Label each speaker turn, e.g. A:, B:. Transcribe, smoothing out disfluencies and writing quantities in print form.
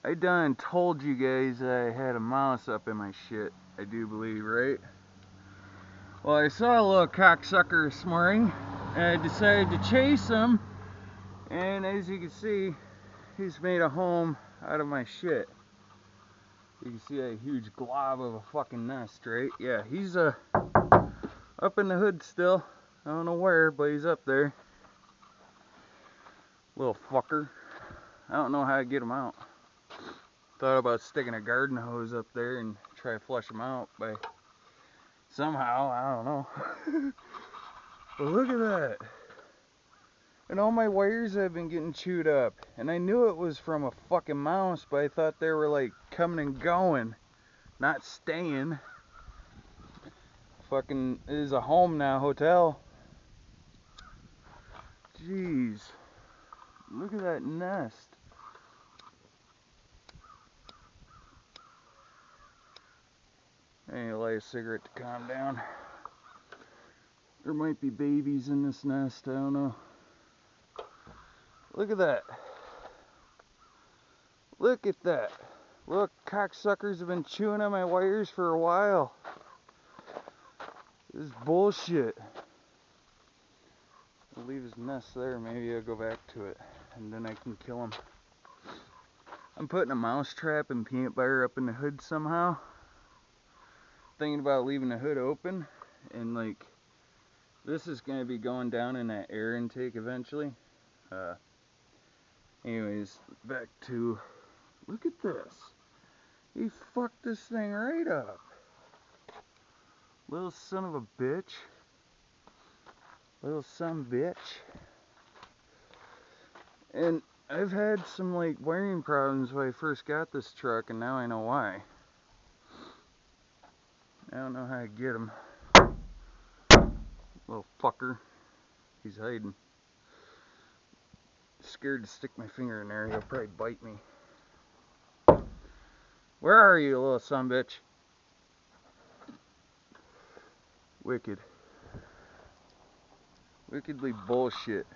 A: I done told you guys I had a mouse up in my shit, I do believe, right? Well, I saw a little cocksucker this morning, and I decided to chase him, and as you can see, he's made a home out of my shit. You can see a huge glob of a fucking nest, right? Yeah, he's up in the hood still. I don't know where, but he's up there. Little fucker. I don't know how to get him out. Thought about sticking a garden hose up there and try to flush him out by somehow, I don't know. But look at that. And all my wires have been getting chewed up. And I knew it was from a fucking mouse, but I thought they were like coming and going, not staying. Fucking, it is a home now, hotel. Jeez. Look at that nest. I need to light a cigarette to calm down. There might be babies in this nest, I don't know. Look at that. Look at that. Look, cocksuckers have been chewing on my wires for a while. This is bullshit. I'll leave his nest there, maybe I'll go back to it, and then I can kill him. I'm putting a mouse trap and peanut butter up in the hood somehow. Thinking about leaving the hood open, and like, this is going to be going down in that air intake eventually. Anyways, back to, look at this. He fucked this thing right up. Little son of a bitch. Little son of a bitch. And I've had some like wiring problems when I first got this truck, and now I know why. I don't know how to get him. Little fucker. He's hiding. Scared to stick my finger in there, he'll probably bite me. Where are you, little son of a bitch? Wicked. Wickedly bullshit.